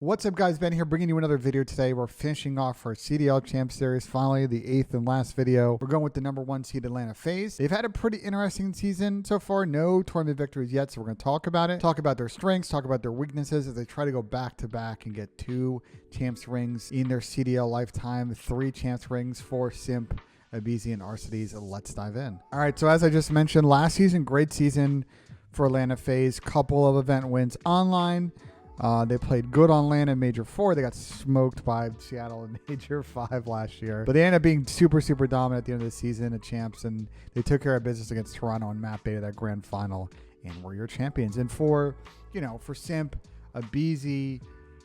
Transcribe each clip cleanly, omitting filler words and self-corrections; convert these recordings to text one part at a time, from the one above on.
What's up, guys? Ben here, bringing you another video today. We're finishing off our CDL Champ Series, finally the 8th and last video. We're going with the #1 seed Atlanta FaZe. They've had a pretty interesting season so far. No tournament victories yet, so we're going to talk about it. Talk about their strengths, talk about their weaknesses as they try to go back-to-back and get 2 Champs rings in their CDL lifetime, 3 Champs rings for Simp, ABEZY, and ARCITYS. Let's dive in. All right, so as I just mentioned, last season, great season for Atlanta FaZe. Couple of event wins online. They played good on land in Major 4. They got smoked by Seattle in Major 5 last year. But they ended up being super dominant at the end of the season at Champs, and they took care of business against Toronto in Map Beta, that grand final, and were your champions. And for Simp, ABEZY,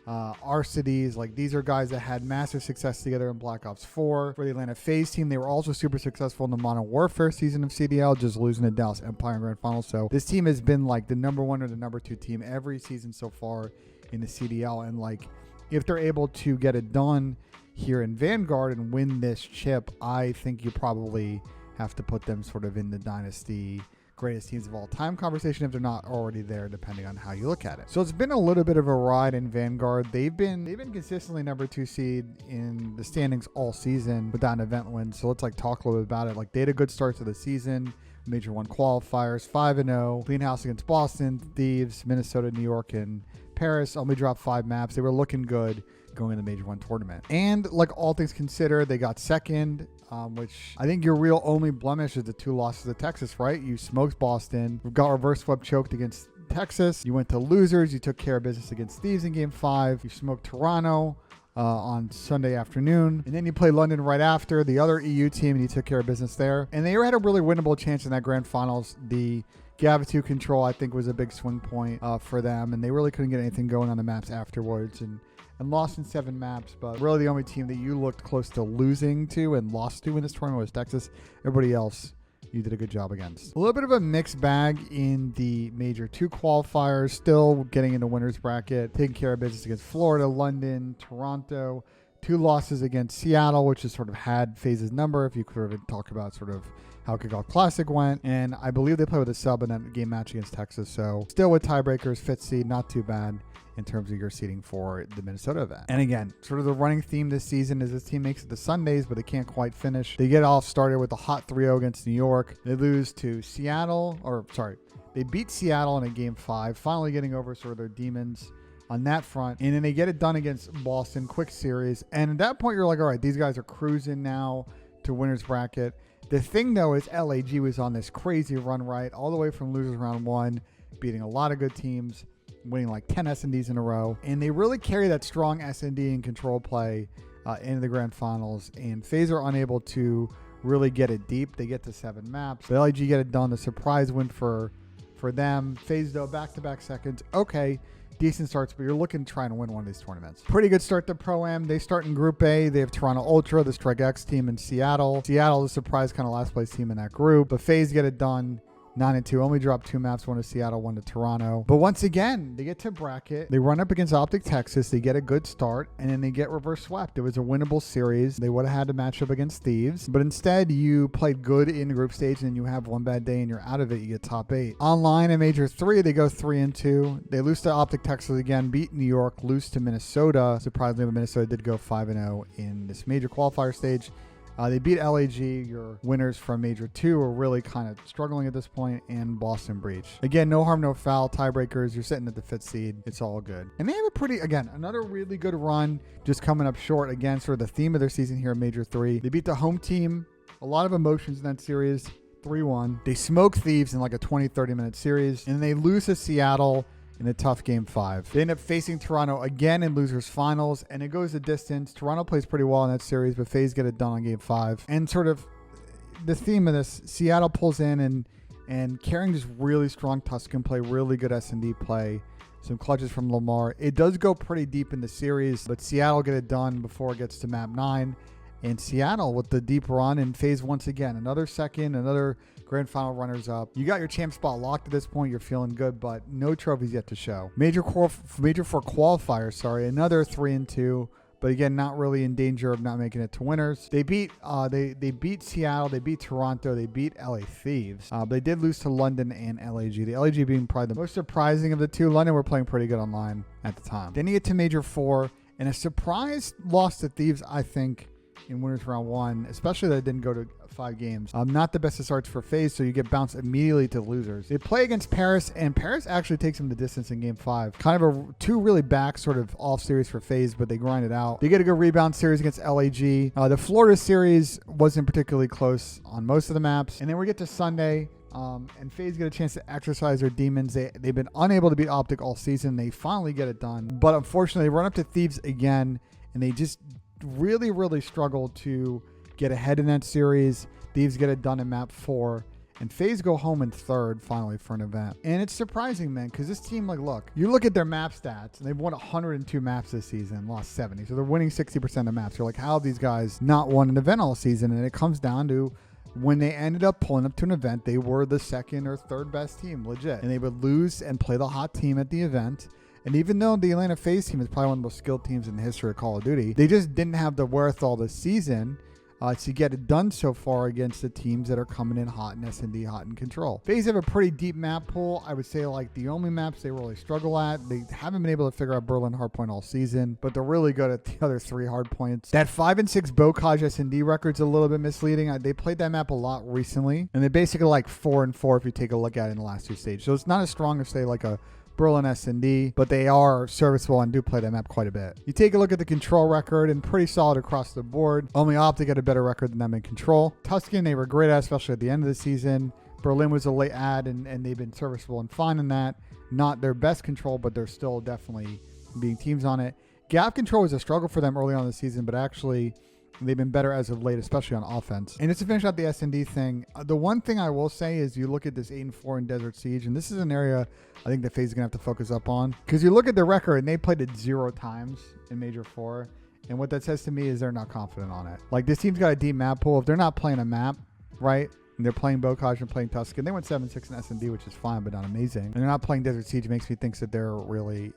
ARCITYS, like these are guys that had massive success together in Black Ops 4. For the Atlanta FaZe team, they were also super successful in the Modern Warfare season of CDL, just losing to Dallas Empire in grand final. So this team has been like the #1 or the #2 team every season so far in the CDL. And like, if they're able to get it done here in Vanguard and win this chip, I think you probably have to put them sort of in the Dynasty greatest teams of all time conversation if they're not already there, depending on how you look at it. So it's been a little bit of a ride in Vanguard. They've been consistently #2 seed in the standings all season without an event win. So let's like talk a little bit about it. Like, they had a good start to the season. Major 1 qualifiers, 5-0, clean house against Boston, Thieves, Minnesota, New York, and Paris. Only dropped 5 maps. They were looking good going in the Major 1 tournament. And like, all things considered, they got second, which I think your real only blemish is the 2 losses to Texas, right? You smoked Boston, got reverse flip choked against Texas. You went to losers. You took care of business against Thieves in Game 5. You smoked Toronto on Sunday afternoon, and then you play London right after, the other EU team, and you took care of business there. And they had a really winnable chance in that grand finals. The Gavitu control, I think, was a big swing point for them, and they really couldn't get anything going on the maps afterwards, and lost in 7 maps. But really the only team that you looked close to losing to and lost to in this tournament was Texas. Everybody else you did a good job against. A little bit of a mixed bag in the Major 2 qualifiers, still getting into winner's bracket, taking care of business against Florida, London, Toronto. 2 losses against Seattle, which has sort of had FaZe's number, if you could sort of talk about sort of how Kickoff Classic went. And I believe they play with a sub in that game match against Texas. So still with tiebreakers, 5th seed, not too bad in terms of your seeding for the Minnesota event. And again, sort of the running theme this season is this team makes it to Sundays, but they can't quite finish. They get off started with a hot 3-0 against New York. They lose to Seattle, they beat Seattle in a Game 5, finally getting over sort of their demons on that front. And then they get it done against Boston, quick series. And at that point, you're like, all right, these guys are cruising now to winner's bracket. The thing, though, is LAG was on this crazy run, right? All the way from losers round 1, beating a lot of good teams, winning like 10 S&Ds in a row. And they really carry that strong S&D and control play into the grand finals. And FaZe are unable to really get it deep. They get to 7 maps. The LAG get it done. The surprise win for them. FaZe, though, back-to-back seconds. Okay, decent starts, but you're looking to try and win one of these tournaments. Pretty good start to Pro-Am. They start in Group A. They have Toronto Ultra, the Strike X team, and Seattle. Seattle, the surprise kind of last place team in that group. But FaZe get it done. 9-2, only dropped 2 maps, 1 to Seattle, 1 to Toronto. But once again, they get to bracket. They run up against Optic Texas. They get a good start, and then they get reverse swept. It was a winnable series. They would have had to match up against Thieves, but instead you played good in the group stage, and you have one bad day and you're out of it. You get top 8. Online in Major 3, they go 3-2. They lose to Optic Texas again, beat New York, lose to Minnesota. Surprisingly, but Minnesota did go 5-0 in this major qualifier stage. They beat LAG. Your winners from Major 2 are really kind of struggling at this point, and Boston Breach. Again, no harm, no foul. Tiebreakers. You're sitting at the 5th seed. It's all good. And they have another really good run, just coming up short. Again, sort of the theme of their season here in Major 3. They beat the home team. A lot of emotions in that series. 3-1. They smoke Thieves in like a 20-30 minute series, and they lose to Seattle in a tough Game 5. They end up facing Toronto again in losers finals, and it goes the distance. Toronto plays pretty well in that series, but FaZe get it done on Game 5. And sort of the theme of this, Seattle pulls in and carrying just really strong Tuscan play, really good S&D play, some clutches from Lamar. It does go pretty deep in the series, but Seattle get it done before it gets to map 9. And Seattle with the deep run, and FaZe once again, another second, another grand final runners up. You got your champ spot locked at this point. You're feeling good, but no trophies yet to show. Major 4 qualifiers, another 3-2, but again, not really in danger of not making it to winners. They beat they beat Seattle, they beat Toronto, they beat LA Thieves. But they did lose to London and LAG. The LAG being probably the most surprising of the two. London were playing pretty good online at the time. Then you get to Major 4, and a surprise loss to Thieves, I think, in winners round 1, especially that it didn't go to 5 games. Not the best of starts for FaZe, so you get bounced immediately to losers. They play against Paris, and Paris actually takes them the distance in game 5. Kind of two really back sort of off series for FaZe, but they grind it out. They get a good rebound series against LAG. The Florida series wasn't particularly close on most of the maps. And then we get to Sunday. And FaZe get a chance to exercise their demons. They've been unable to beat Optic all season. They finally get it done. But unfortunately, they run up to Thieves again, and they just really struggle to get ahead in that series. Thieves get it done in map 4, and FaZe go home in 3rd finally for an event. And it's surprising, man, because this team, like, look, you look at their map stats, and they've won 102 maps this season, lost 70. So they're winning 60% of maps. You're like, how have these guys not won an event all season? And it comes down to when they ended up pulling up to an event, they were the 2nd or 3rd best team, legit. And they would lose and play the hot team at the event. And even though the Atlanta FaZe team is probably one of the most skilled teams in the history of Call of Duty, they just didn't have the wherewithal this season to get it done so far against the teams that are coming in hot in S&D, hot in control. FaZe have a pretty deep map pool. I would say like the only maps they really struggle at. They haven't been able to figure out Berlin hardpoint all season, but they're really good at the other 3 hardpoints. That 5 and 6 Bocage S&D record's a little bit misleading. They played that map a lot recently, and they're basically like 4 and 4 if you take a look at it in the last 2 stages. So it's not as strong as say like a Berlin S&D, but they are serviceable and do play that map quite a bit. You take a look at the control record, and pretty solid across the board. Only Optic had a better record than them in control. Tuscan, they were great at, especially at the end of the season. Berlin was a late add, and they've been serviceable and fine in that. Not their best control, but they're still definitely being teams on it. Gap control was a struggle for them early on in the season, but actually they've been better as of late, especially on offense. And just to finish out the S&D thing, the one thing I will say is you look at this 8-4 in Desert Siege, and this is an area I think that FaZe is going to have to focus up on. Because you look at their record, and they played it 0 times in Major 4. And what that says to me is they're not confident on it. Like, this team's got a deep map pool. If they're not playing a map, right, and they're playing Bocage and playing Tuscan, they went 7-6 in S&D, which is fine, but not amazing. And they're not playing Desert Siege. It makes me think that they're really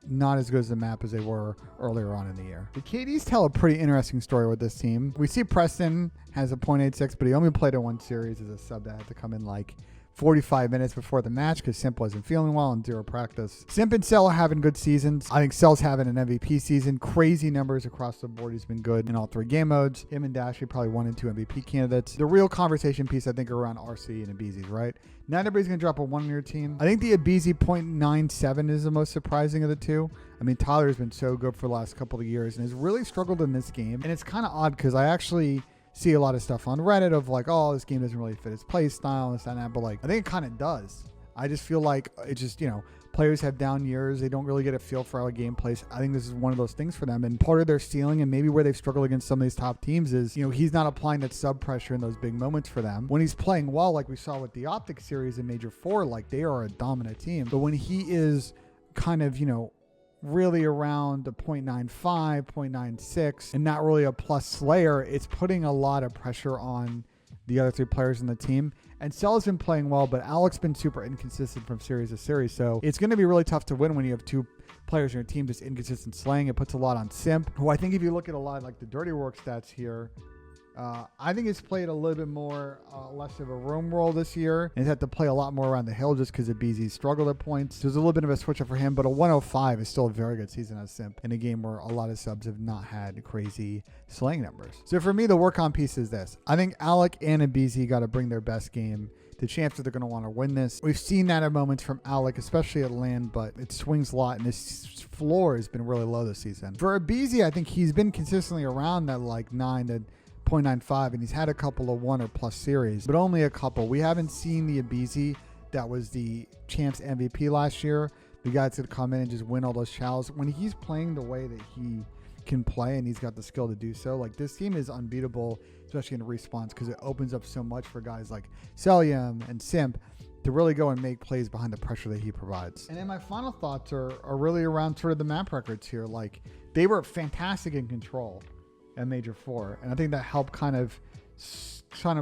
not as good as the map as they were earlier on in the year. The KDs tell a pretty interesting story with this team. We see Preston has a .86, but he only played in 1 series as a sub that had to come in like 45 minutes before the match because Simp wasn't feeling well and 0 practice. Simp and Cell are having good seasons. I think Cell's having an MVP season. Crazy numbers across the board. He's been good in all 3 game modes. Him and Dashy probably 1 and 2 MVP candidates. The real conversation piece, I think, are around RC and ABEZYs, right? Not everybody's going to drop a 1 on your team. I think the ABEZY .97 is the most surprising of the 2. I mean, Tyler's been so good for the last couple of years and has really struggled in this game. And it's kind of odd because I actually see a lot of stuff on Reddit of like, oh, this game doesn't really fit his play style and this and that, but like, I think it kind of does. I just feel like it just, you know, players have down years. They don't really get a feel for how a game plays. I think this is one of those things for them. And part of their ceiling and maybe where they've struggled against some of these top teams is, you know, he's not applying that sub pressure in those big moments for them. When he's playing well, like we saw with the Optic series in Major 4, like they are a dominant team. But when he is kind of, you know, really around a .95, .96, and not really a plus slayer, it's putting a lot of pressure on the other 3 players in the team. And Cell's been playing well, but Alec's been super inconsistent from series to series. So it's going to be really tough to win when you have 2 players in your team just inconsistent slaying. It puts a lot on Simp, who I think if you look at a lot of like the dirty work stats here, I think he's played a little bit more, less of a roam role this year. And he's had to play a lot more around the hill just because ABEZY struggled at points. So there's a little bit of a switch up for him, but a 105 is still a very good season as Simp in a game where a lot of subs have not had crazy slaying numbers. So for me, the work on piece is this. I think Alec and ABEZY got to bring their best game. The chance that they're going to want to win this. We've seen that at moments from Alec, especially at land, but it swings a lot, and his floor has been really low this season. For ABEZY, I think he's been consistently around that like 9 to .95, and he's had a couple of 1 or plus series, but only a couple. We haven't seen the ABEZY that was the champs MVP last year. The guy that's going to come in and just win all those challenges. When he's playing the way that he can play and he's got the skill to do so, like this team is unbeatable, especially in response, because it opens up so much for guys like Celium and Simp to really go and make plays behind the pressure that he provides. And then my final thoughts are really around sort of the map records here. Like they were fantastic in control at Major 4, and I think that helped kind of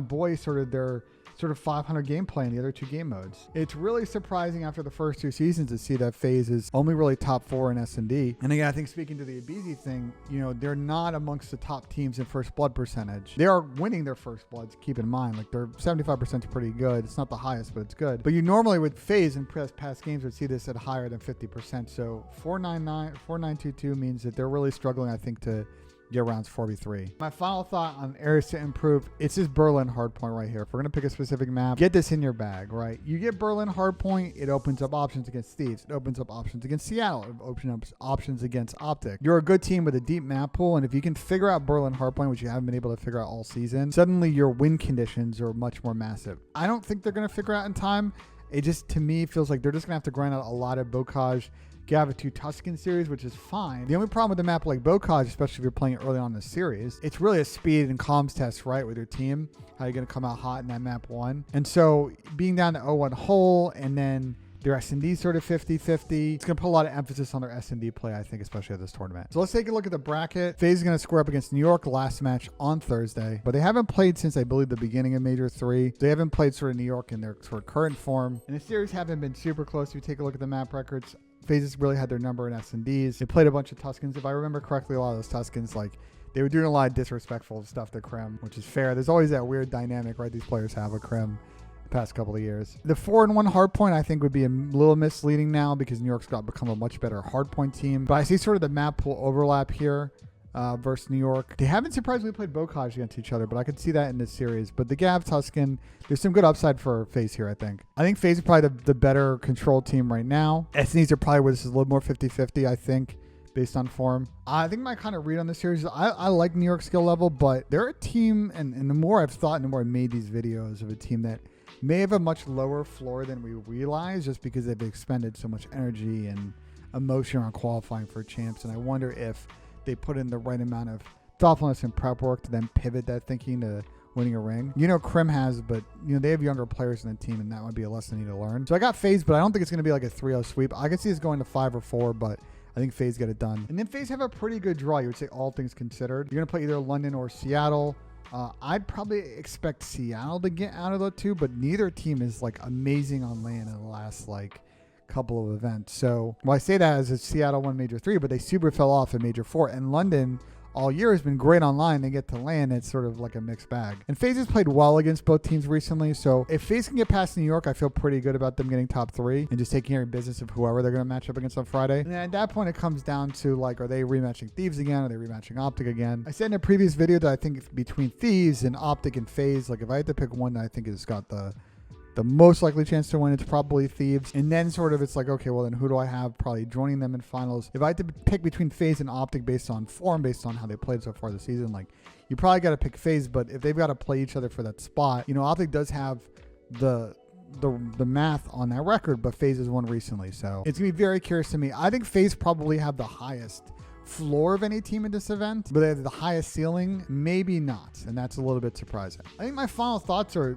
buoy sort of their sort of 500 gameplay in the other 2 game modes. It's really surprising after the first 2 seasons to see that FaZe is only really top 4 in S&D. And again, I think speaking to the ABEZY thing, you know, they're not amongst the top teams in first blood percentage. They are winning their first bloods, keep in mind. Like, their 75% is pretty good. It's not the highest, but it's good. But you normally with FaZe in past games would see this at higher than 50%. So 4922 means that they're really struggling, I think, to get rounds 4v3. My final thought on areas to improve, it's this Berlin hardpoint right here. If we're going to pick a specific map, get this in your bag, right? You get Berlin hardpoint, it opens up options against Thieves. It opens up options against Seattle. It opens up options against Optic. You're a good team with a deep map pool, and if you can figure out Berlin hardpoint, which you haven't been able to figure out all season, suddenly your win conditions are much more massive. I don't think they're going to figure out in time. It just, to me, feels like they're just going to have to grind out a lot of Bocage, Gava 2 Tuscan series, which is fine. The only problem with a map like Bocage, especially if you're playing it early on in the series, it's really a speed and comms test, right, with your team. How you're going to come out hot in that map 1. And so being down to 0-1 hole and then their S&D sort of 50-50, it's going to put a lot of emphasis on their S&D play, I think, especially at this tournament. So let's take a look at the bracket. FaZe is going to square up against New York last match on Thursday, but they haven't played since, I believe, the beginning of Major 3. They haven't played sort of New York in their sort of current form. And the series haven't been super close. If you take a look at the map records, FaZe really had their number in S&Ds. They played a bunch of Tuscans. If I remember correctly, a lot of those Tuscans, like, they were doing a lot of disrespectful stuff to Krem, which is fair. There's always that weird dynamic, right, these players have with Krem the past couple of years. The 4-1 hardpoint, I think, would be a little misleading now because New York's become a much better hardpoint team. But I see sort of the map pool overlap here versus New York. They haven't surprisingly played Bocage against each other, but I could see that in this series. But the Gav Tuscan, there's some good upside for FaZe here, I think. I think FaZe is probably the better control team right now. SNEs are probably where this is a little more 50-50, I think, based on form. I think my kind of read on this series is I like New York skill level, but they're a team, and the more I've thought and the more I've made these videos of a team that may have a much lower floor than we realize just because they've expended so much energy and emotion on qualifying for champs. And I wonder if they put in the right amount of thoughtfulness and prep work to then pivot that thinking to winning a ring. You know, Krim has, but you know, they have younger players in the team, and that would be a lesson they need to learn. So I got FaZe, but I don't think it's going to be like a 3-0 sweep. I can see this going to 5 or 4, but I think FaZe get it done. And then FaZe have a pretty good draw, you would say, all things considered. You're going to play either London or Seattle. I'd probably expect Seattle to get out of the 2, but neither team is like amazing on land in the last like couple of events. So well, I say that as Seattle won Major 3, but they super fell off in Major 4. And London all year has been great online. They get to land, it's sort of like a mixed bag. And FaZe has played well against both teams recently. So if FaZe can get past New York, I feel pretty good about them getting top 3 and just taking care of business of whoever they're going to match up against on Friday. And at that point, it comes down to like, are they rematching Thieves again? Are they rematching Optic again? I said in a previous video that I think between Thieves and Optic and FaZe, like if I had to pick one that I think has got the most likely chance to win, it's probably Thieves. And then sort of it's like, okay, well then who do I have probably joining them in finals? If I had to pick between FaZe and Optic based on form, based on how they played so far this season, like you probably got to pick FaZe. But if they've got to play each other for that spot, you know, Optic does have the math on that record, but FaZe has won recently. So it's going to be very curious to me. I think FaZe probably have the highest floor of any team in this event, but they have the highest ceiling, maybe not, and that's a little bit surprising. I think my final thoughts are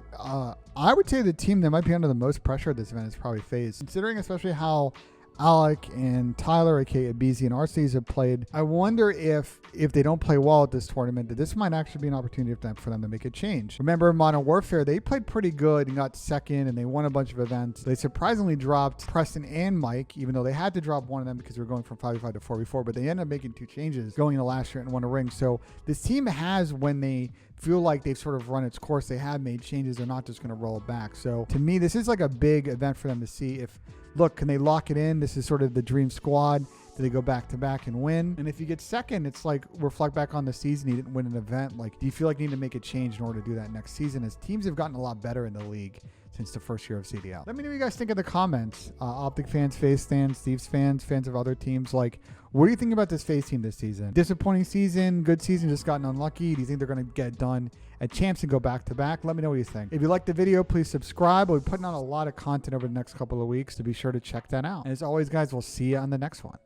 I would say the team that might be under the most pressure at this event is probably FaZe, considering especially how Alec and Tyler, aka ABEZY and ARCITYS, have played. I wonder if they don't play well at this tournament, that this might actually be an opportunity for them to make a change. Remember in Modern Warfare, they played pretty good and got second, and they won a bunch of events. They surprisingly dropped Preston and Mike, even though they had to drop one of them because they were going from 5v5 to 4v4, but they ended up making 2 changes going into last year and won a ring. So this team has, when they feel like they've sort of run its course, they have made changes. They're not just going to roll it back. So to me, this is like a big event for them to see if, look, can they lock it in? This is sort of the dream squad. Do they go back to back and win? And if you get second, it's like reflect back on the season. You didn't win an event. Like, do you feel like you need to make a change in order to do that next season? As teams have gotten a lot better in the league since the first year of CDL. Let me know what you guys think in the comments. Optic fans, FaZe fans, Thieves fans, fans of other teams. Like, what do you think about this FaZe team this season? Disappointing season, good season, just gotten unlucky. Do you think they're going to get it done at champs and go back to back? Let me know what you think. If you liked the video, please subscribe. We'll be putting out a lot of content over the next couple of weeks, so be sure to check that out. And as always, guys, we'll see you on the next one.